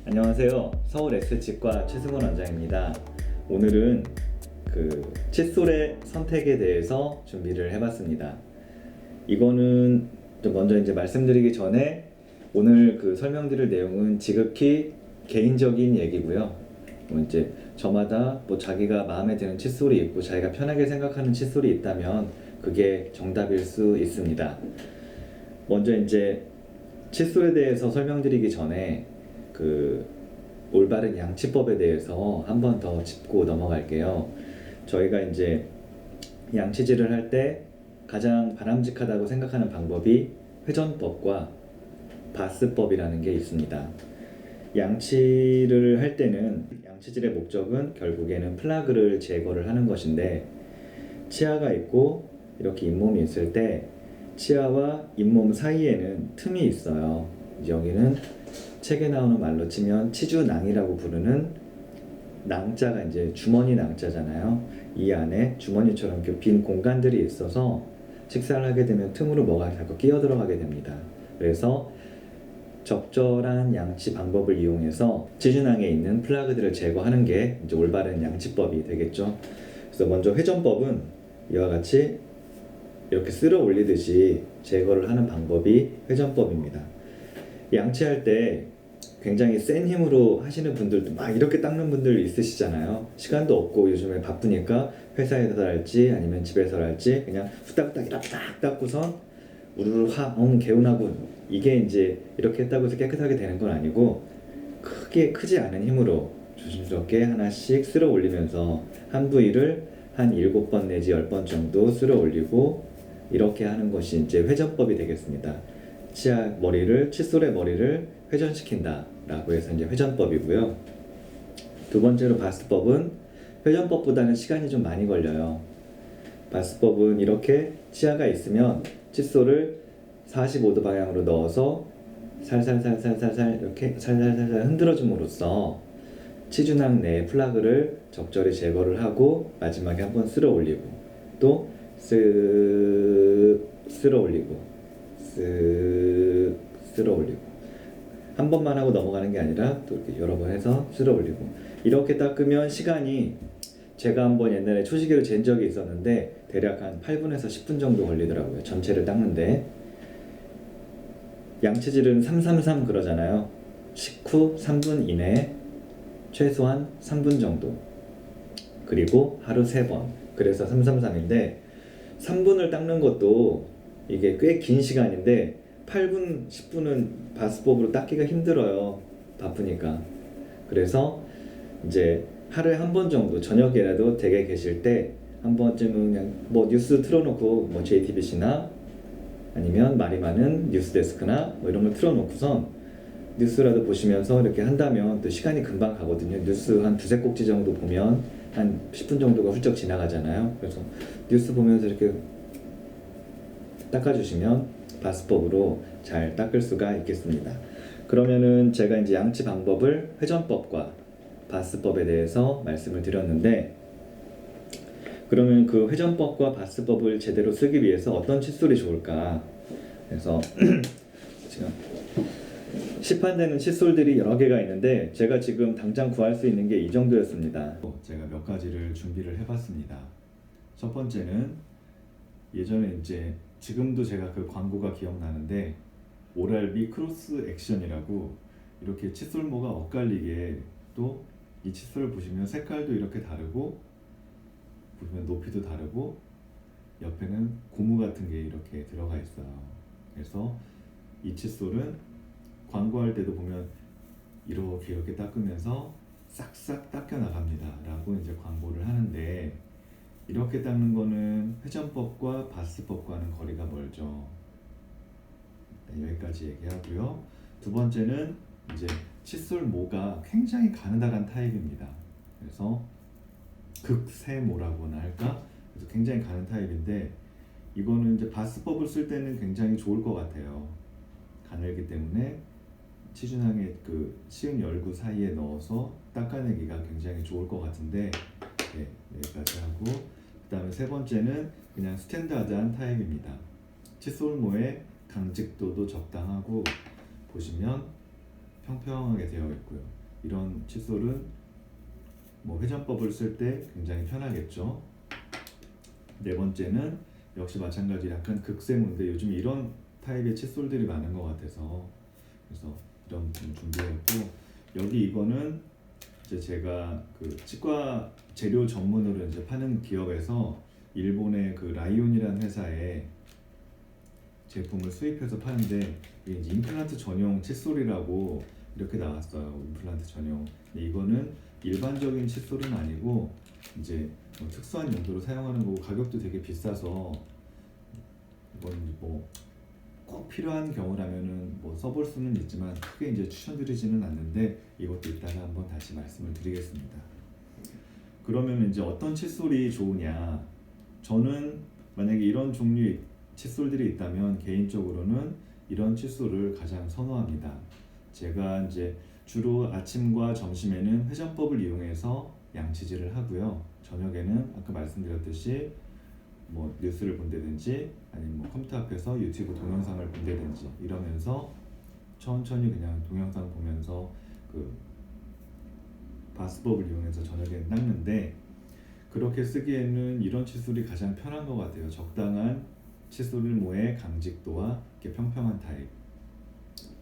안녕하세요. 서울 S치과 최승원 원장입니다. 오늘은 칫솔의 선택에 대해서 준비를 해봤습니다. 이거는 좀 먼저 이제 말씀드리기 전에 오늘 설명드릴 내용은 지극히 개인적인 얘기고요. 이제 저마다 자기가 마음에 드는 칫솔이 있고 자기가 편하게 생각하는 칫솔이 있다면 그게 정답일 수 있습니다. 먼저 이제 칫솔에 대해서 설명드리기 전에 올바른 양치법에 대해서 한 번 더 짚고 넘어갈게요. 저희가 이제 양치질을 할 때 가장 바람직하다고 생각하는 방법이 회전법과 바스법이라는 게 있습니다. 양치를 할 때는 양치질의 목적은 결국에는 플라그를 제거를 하는 것인데, 치아가 있고 이렇게 잇몸이 있을 때 치아와 잇몸 사이에는 틈이 있어요. 여기는 책에 나오는 말로 치면 치주낭이라고 부르는, 낭자가 이제 주머니 낭자잖아요. 이 안에 주머니처럼 이렇게 빈 공간들이 있어서 식사를 하게 되면 틈으로 뭐가 자꾸 끼어 들어가게 됩니다. 그래서 적절한 양치 방법을 이용해서 치주낭에 있는 플라그들을 제거하는 게 이제 올바른 양치법이 되겠죠. 그래서 먼저 회전법은 이와 같이 이렇게 쓸어 올리듯이 제거를 하는 방법이 회전법입니다. 양치할 때 굉장히 센 힘으로 하시는 분들도 막 이렇게 닦는 분들 있으시잖아요. 시간도 없고 요즘에 바쁘니까 회사에서 할지 아니면 집에서 할지 그냥 후딱후딱 이렇게 딱 닦고선 우르르 개운하군, 이게 이제 이렇게 했다고 해서 깨끗하게 되는 건 아니고, 크지 않은 힘으로 조심스럽게 하나씩 쓸어 올리면서 한 부위를 한 7번 내지 10번 정도 쓸어 올리고, 이렇게 하는 것이 이제 회전법이 되겠습니다. 칫솔의 머리를 회전시킨다 라고 해서 이제 회전법이고요. 두 번째로 바스법은 회전법보다는 시간이 좀 많이 걸려요. 바스법은 이렇게 치아가 있으면 칫솔을 45도 방향으로 넣어서 살살살살살살 이렇게 살살살살 흔들어줌으로써 치주낭 내의 플라그를 적절히 제거를 하고 마지막에 한번 쓸어 올리고 또 쓱 쓸어 올리고 쓱 쓸어 올리고, 한 번만 하고 넘어가는 게 아니라 또 이렇게 여러 번 해서 쓸어 올리고, 이렇게 닦으면 시간이, 제가 한번 옛날에 초시계를 잰 적이 있었는데 대략 한 8분에서 10분 정도 걸리더라고요. 전체를 닦는데. 양치질은 333 그러잖아요. 식후 3분 이내, 최소한 3분 정도, 그리고 하루 3번, 그래서 333인데 3분을 닦는 것도 이게 꽤 긴 시간인데 8분, 10분은 바스법으로 닦기가 힘들어요. 바쁘니까. 그래서 이제 하루에 한 번 정도, 저녁에라도 댁에 계실 때 한 번쯤은 그냥 뉴스 틀어놓고 JTBC나 아니면 말이 많은 뉴스데스크나 이런 걸 틀어놓고선 뉴스라도 보시면서 이렇게 한다면 또 시간이 금방 가거든요. 뉴스 한 두세 꼭지 정도 보면 한 10분 정도가 훌쩍 지나가잖아요. 그래서 뉴스 보면서 이렇게 닦아주시면 바스법으로 잘 닦을 수가 있겠습니다. 그러면은 제가 이제 양치 방법을 회전법과 바스법에 대해서 말씀을 드렸는데, 그러면 그 회전법과 바스법을 제대로 쓰기 위해서 어떤 칫솔이 좋을까? 그래서 지금 시판되는 칫솔들이 여러 개가 있는데 제가 지금 당장 구할 수 있는 게 이 정도였습니다. 제가 몇 가지를 준비를 해봤습니다. 첫 번째는 예전에 이제, 지금도 제가 그 광고가 기억나는데, 오랄비 크로스 액션이라고 이렇게 칫솔모가 엇갈리게, 또 이 칫솔을 보시면 색깔도 이렇게 다르고 보시면 높이도 다르고 옆에는 고무 같은 게 이렇게 들어가 있어요. 그래서 이 칫솔은 광고할 때도 보면 이렇게 닦으면서 싹싹 닦여 나갑니다 라고 이제 광고를 하는데, 이렇게 닦는 거는 회전법과 바스법과는 거리가 멀죠. 네, 여기까지 얘기하고요. 두 번째는 이제 칫솔모가 굉장히 가느다란 타입입니다. 그래서 극세모라고나 할까? 그래서 굉장히 가는 타입인데, 이거는 이제 바스법을 쓸 때는 굉장히 좋을 것 같아요. 가늘기 때문에 치주낭의 치은 열구 사이에 넣어서 닦아내기가 굉장히 좋을 것 같은데, 네, 여기까지 하고, 그 다음에 세 번째는 그냥 스탠다드한 타입입니다. 칫솔모의 강직도도 적당하고, 보시면 평평하게 되어 있고요. 이런 칫솔은 뭐 회전법을 쓸 때 굉장히 편하겠죠. 네 번째는 역시 마찬가지 약간 극세무인데 요즘 이런 타입의 칫솔들이 많은 것 같아서 그래서 이런 좀 준비했고, 여기 이거는 이제 제가 그 치과 재료 전문으로 이제 파는 기업에서 일본의 그 라이온이라는 회사에 제품을 수입해서 파는데, 이게 이제 임플란트 전용 칫솔이라고 이렇게 나왔어요. 임플란트 전용. 근데 이거는 일반적인 칫솔은 아니고 이제 뭐 특수한 용도로 사용하는 거고, 가격도 되게 비싸서 이건 뭐 꼭 필요한 경우라면은 뭐 써볼 수는 있지만 크게 이제 추천드리지는 않는데, 이것도 이따가 한번 다시 말씀을 드리겠습니다. 그러면 이제 어떤 칫솔이 좋으냐? 저는 만약에 이런 종류의 칫솔들이 있다면 개인적으로는 이런 칫솔을 가장 선호합니다. 제가 이제 주로 아침과 점심에는 회전법을 이용해서 양치질을 하고요. 저녁에는 아까 말씀드렸듯이 뭐 뉴스를 본다든지 아니면 뭐 컴퓨터 앞에서 유튜브 동영상을 본다든지 이러면서 천천히 그냥 동영상 보면서 그 바스법을 이용해서 저녁에 닦는데, 그렇게 쓰기에는 이런 칫솔이 가장 편한 것 같아요. 적당한 칫솔모의 강직도와 이렇게 평평한 타입.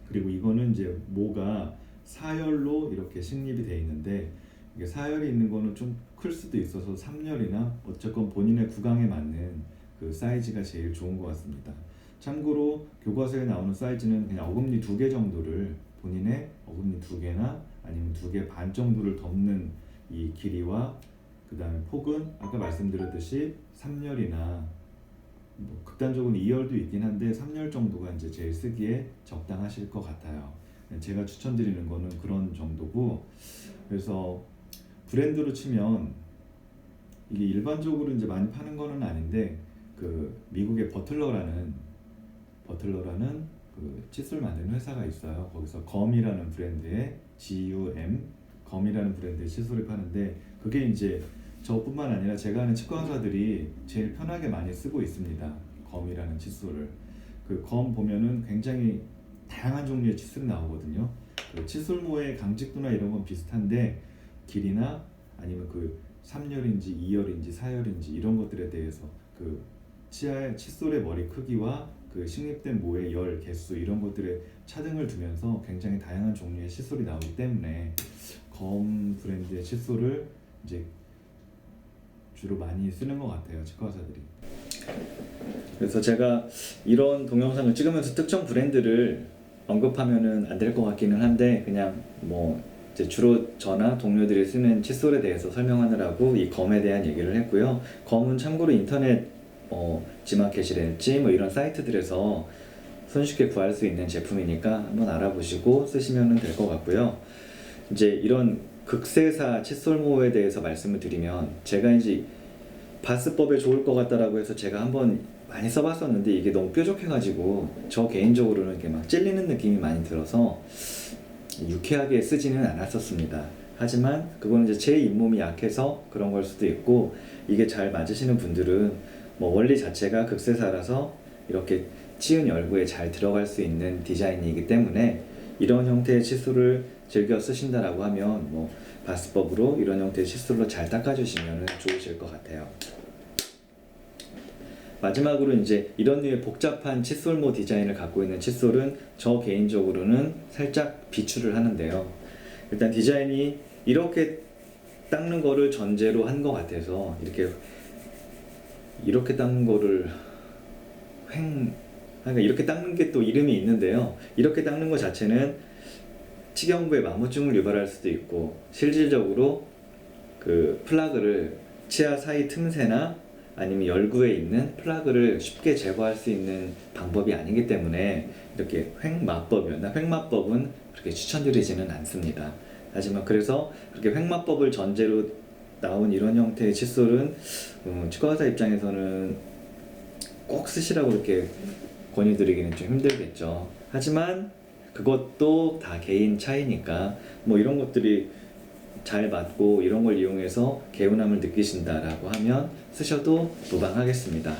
그리고 이거는 이제 모가 사열로 이렇게 식립이 되어 있는데, 이게 사열이 있는 거는 좀 클 수도 있어서 3열이나 어쨌건 본인의 구강에 맞는 그 사이즈가 제일 좋은 것 같습니다. 참고로 교과서에 나오는 사이즈는 그냥 어금니 2개 정도를, 본인의 어금니 2개나 아니면 2개 반 정도를 덮는 이 길이와 그 다음에 폭은 아까 말씀드렸듯이 3열이나 뭐 극단적으로는 2열도 있긴 한데 3열 정도가 이제 제일 쓰기에 적당하실 것 같아요. 제가 추천드리는 거는 그런 정도고, 그래서 브랜드로 치면 이게 일반적으로 이제 많이 파는 거는 아닌데, 그 미국의 버틀러라는 그 칫솔 만드는 회사가 있어요. 거기서 검이라는 브랜드의 GUM 검이라는 브랜드의 칫솔을 파는데, 그게 이제 저뿐만 아니라 제가 아는 치과 의사들이 제일 편하게 많이 쓰고 있습니다. 검이라는 칫솔을. 그 검 보면은 굉장히 다양한 종류의 칫솔이 나오거든요. 그 칫솔모의 강직도나 이런 건 비슷한데, 길이나 아니면 그 3열인지 2열인지 4열인지 이런 것들에 대해서 그 칫솔의 머리 크기와 그 식립된 모의 열, 개수 이런 것들에 차등을 두면서 굉장히 다양한 종류의 칫솔이 나오기 때문에 검 브랜드의 칫솔을 이제 주로 많이 쓰는 것 같아요, 치과 의사들이. 그래서 제가 이런 동영상을 찍으면서 특정 브랜드를 언급하면은 안 될 것 같기는 한데, 그냥 뭐 이제 주로 저나 동료들이 쓰는 칫솔에 대해서 설명하느라고 이 검에 대한 얘기를 했고요. 검은 참고로 인터넷 지마켓이랄지 뭐 이런 사이트들에서 손쉽게 구할 수 있는 제품이니까 한번 알아보시고 쓰시면 될 것 같고요. 이제 이런 극세사 칫솔모에 대해서 말씀을 드리면, 제가 이제 바스법에 좋을 것 같다라고 해서 제가 한번 많이 써봤었는데 이게 너무 뾰족해가지고 저 개인적으로는 이렇게 막 찔리는 느낌이 많이 들어서 유쾌하게 쓰지는 않았었습니다. 하지만 그건 이제 제 잇몸이 약해서 그런 걸 수도 있고, 이게 잘 맞으시는 분들은 뭐 원리 자체가 극세사라서 이렇게 치은 열구에 잘 들어갈 수 있는 디자인이기 때문에 이런 형태의 칫솔을 즐겨 쓰신다라고 하면 뭐 바스법으로 이런 형태의 칫솔로 잘 닦아주시면 좋으실 것 같아요. 마지막으로 이제 이런 류의 복잡한 칫솔모 디자인을 갖고 있는 칫솔은 저 개인적으로는 살짝 비추를 하는데요. 일단 디자인이 이렇게 닦는 거를 전제로 한 것 같아서 이렇게 닦는 거를 그러니까 이렇게 닦는 게 또 이름이 있는데요. 이렇게 닦는 것 자체는 치경부에 마모증을 유발할 수도 있고, 실질적으로 그 플라그를 치아 사이 틈새나 아니면 열구에 있는 플라그를 쉽게 제거할 수 있는 방법이 아니기 때문에 이렇게 횡마법은 그렇게 추천드리지는 않습니다. 하지만 그래서 그렇게 횡마법을 전제로 나온 이런 형태의 칫솔은 치과의사 입장에서는 꼭 쓰시라고 이렇게 권유드리기는 좀 힘들겠죠. 하지만 그것도 다 개인 차이니까 뭐 이런 것들이 잘 맞고 이런 걸 이용해서 개운함을 느끼신다라고 하면 쓰셔도 무방하겠습니다.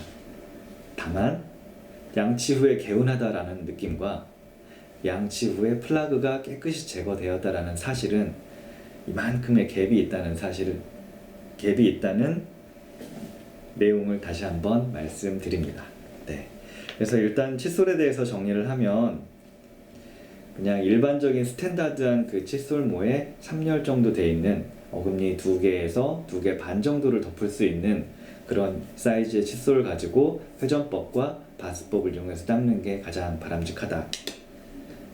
다만 양치 후에 개운하다라는 느낌과 양치 후에 플라그가 깨끗이 제거되었다라는 사실은 이만큼의 갭이 있다는 내용을 다시 한번 말씀드립니다. 네. 그래서 일단 칫솔에 대해서 정리를 하면 그냥 일반적인 스탠다드한 그 칫솔모에 3열 정도 돼 있는 어금니 2개에서 2개 반 정도를 덮을 수 있는 그런 사이즈의 칫솔을 가지고 회전법과 바스법을 이용해서 닦는 게 가장 바람직하다.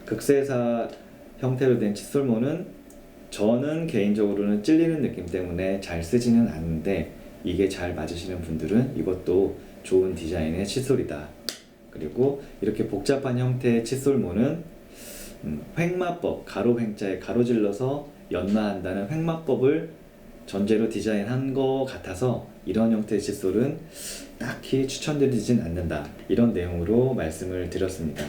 극세사 형태로 된 칫솔모는 저는 개인적으로는 찔리는 느낌 때문에 잘 쓰지는 않는데 이게 잘 맞으시는 분들은 이것도 좋은 디자인의 칫솔이다. 그리고 이렇게 복잡한 형태의 칫솔모는 횡마법, 가로 횡자에 가로질러서 연마한다는 횡마법을 전제로 디자인한 것 같아서 이런 형태의 칫솔은 딱히 추천드리진 않는다. 이런 내용으로 말씀을 드렸습니다.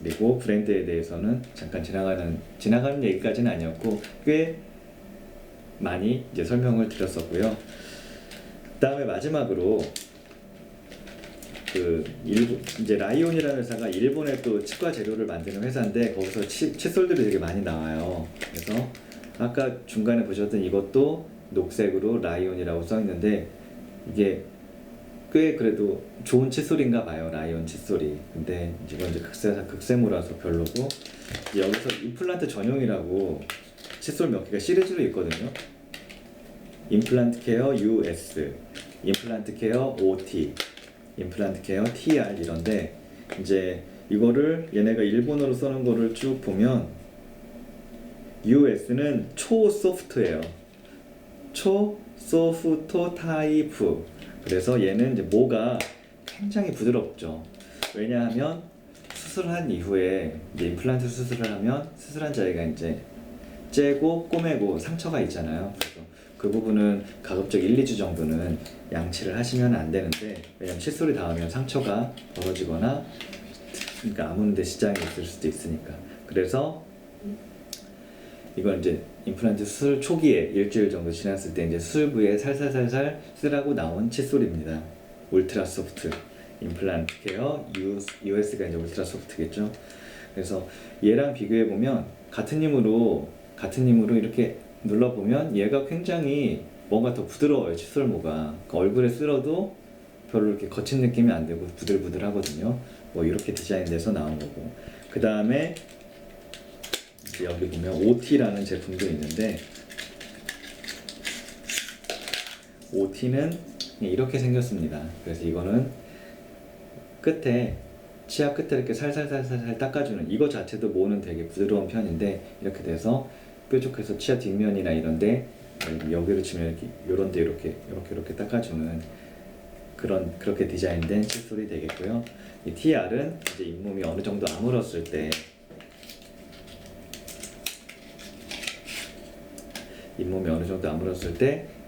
그리고 브랜드에 대해서는 잠깐 지나가는 얘기까지는 아니었고 꽤 많이 이제 설명을 드렸었고요. 그다음에 마지막으로 이제 라이온이라는 회사가 일본의 또 치과 재료를 만드는 회사인데 거기서 칫솔들이 되게 많이 나와요. 그래서 아까 중간에 보셨던 이것도 녹색으로 라이온이라고 써 있는데 이게 꽤 그래도 좋은 칫솔인가 봐요. 라이온 칫솔이. 근데 이건 이제 극세모라서 별로고 여기서 임플란트 전용이라고 칫솔 몇 개가 시리즈로 있거든요. 임플란트 케어 US, 임플란트 케어 OT, 임플란트 케어 TR 이런데 이제 이거를 얘네가 일본어로 써는 거를 쭉 보면 US는 초소프트예요. 초소프트 타입. 그래서 얘는 이제 모가 굉장히 부드럽죠. 왜냐하면 수술한 이후에 이제 임플란트 수술을 하면 수술한 자리가 이제 째고 꼬매고 상처가 있잖아요. 그래서 그 부분은 가급적 1, 2주 정도는 양치를 하시면 안 되는데 왜냐면 칫솔이 닿으면 상처가 벌어지거나 그러니까 아무데 지장이 있을 수도 있으니까. 그래서 이건 이제 임플란트 수술 초기에 일주일 정도 지났을 때 이제 수술 부위에 살살살살 쓰라고 나온 칫솔입니다. 울트라 소프트 임플란트 케어 US가 이제 울트라 소프트겠죠. 그래서 얘랑 비교해 보면 같은 힘으로 이렇게 눌러보면 얘가 굉장히 뭔가 더 부드러워요. 칫솔모가. 그러니까 얼굴에 쓸어도 별로 이렇게 거친 느낌이 안 들고 부들부들하거든요. 뭐 이렇게 디자인돼서 나온 거고. 그 다음에 여기 보면 OT라는 제품도 있는데 OT는 이렇게 생겼습니다. 그래서 이거는 치아 끝에 이렇게 살살살살 닦아주는 이거 자체도 모는 되게 부드러운 편인데 이렇게 돼서 뾰족해서 치아 뒷면이나 이런데 여기로 치면 이렇게 요런데 이렇게 닦아주는 그렇게 디자인된 칫솔이 되겠고요. 이 TR은 이제 잇몸이 어느 정도 아물었을 때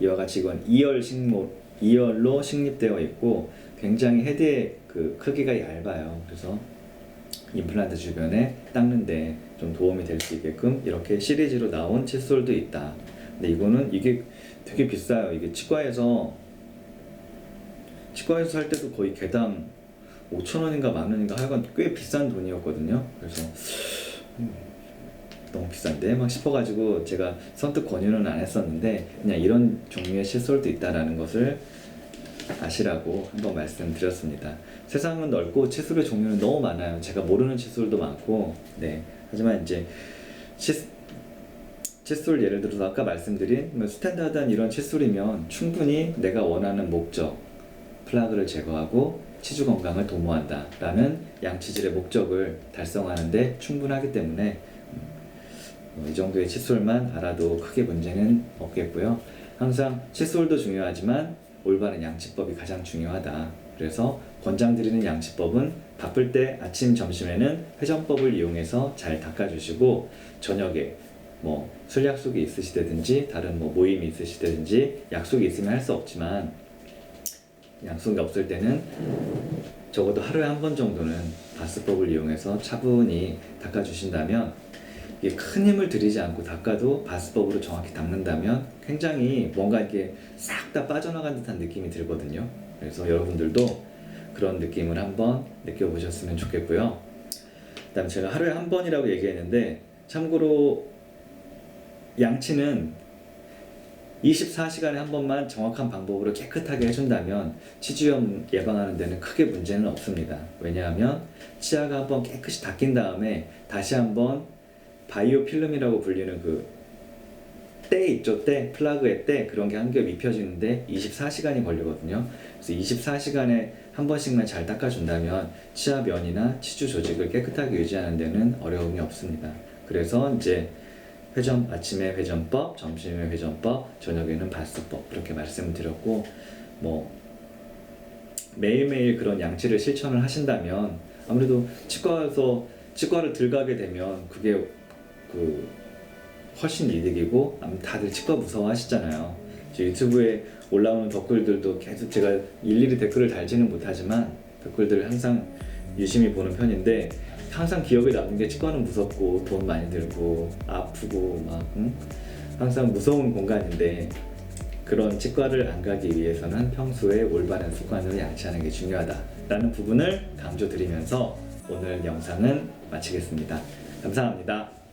이와 같이 이건 2열로 식립되어 있고 굉장히 헤드의 그 크기가 얇아요. 그래서 임플란트 주변에 닦는데 좀 도움이 될 수 있게끔 이렇게 시리즈로 나온 칫솔도 있다. 근데 이게 되게 비싸요. 이게 치과에서 살 때도 거의 개당 5,000원인가 만원인가 하여간 꽤 비싼 돈이었거든요. 그래서 너무 비싼데 막 싶어가지고 제가 선뜻 권유는 안 했었는데 그냥 이런 종류의 칫솔도 있다라는 것을 아시라고 한번 말씀드렸습니다. 세상은 넓고 칫솔의 종류는 너무 많아요. 제가 모르는 칫솔도 많고 네. 하지만 이제 칫솔 예를 들어서 아까 말씀드린 스탠다드한 이런 칫솔이면 충분히 내가 원하는 목적 플라그를 제거하고 치주 건강을 도모한다 라는 양치질의 목적을 달성하는데 충분하기 때문에 이 정도의 칫솔만 알아도 크게 문제는 없겠고요. 항상 칫솔도 중요하지만 올바른 양치법이 가장 중요하다. 그래서 권장드리는 양치법은 바쁠 때 아침, 점심에는 회전법을 이용해서 잘 닦아주시고 저녁에 뭐 술 약속이 있으시다든지 다른 뭐 모임이 있으시다든지 약속이 있으면 할 수 없지만 약속이 없을 때는 적어도 하루에 한 번 정도는 바스법을 이용해서 차분히 닦아주신다면 이게 큰 힘을 들이지 않고 닦아도 바스법으로 정확히 닦는다면 굉장히 뭔가 이렇게 싹 다 빠져나간 듯한 느낌이 들거든요. 그래서 여러분들도 그런 느낌을 한번 느껴보셨으면 좋겠고요. 그다음에 제가 하루에 한 번이라고 얘기했는데 참고로 양치는 24시간에 한 번만 정확한 방법으로 깨끗하게 해준다면 치주염 예방하는 데는 크게 문제는 없습니다. 왜냐하면 치아가 한번 깨끗이 닦인 다음에 다시 한번 바이오 필름이라고 불리는 그 때 있죠, 때, 플라그의 때, 그런 게 한 겹 입혀지는데 24시간이 걸리거든요. 그래서 24시간에 한 번씩만 잘 닦아준다면 치아 면이나 치주 조직을 깨끗하게 유지하는 데는 어려움이 없습니다. 그래서 이제 아침에 회전법, 점심에 회전법, 저녁에는 발수법 이렇게 말씀을 드렸고, 뭐 매일매일 그런 양치를 실천을 하신다면 아무래도 치과에서 치과를 들어가게 되면 그게 훨씬 이득이고, 다들 치과 무서워하시잖아요. 유튜브에 올라오는 댓글들도 계속 제가 일일이 댓글을 달지는 못하지만 댓글들을 항상 유심히 보는 편인데, 항상 기억에 남는 게 치과는 무섭고 돈 많이 들고 아프고 막 항상 무서운 공간인데, 그런 치과를 안 가기 위해서는 평소에 올바른 습관으로 양치하는 게 중요하다라는 부분을 강조드리면서 오늘 영상은 마치겠습니다. 감사합니다.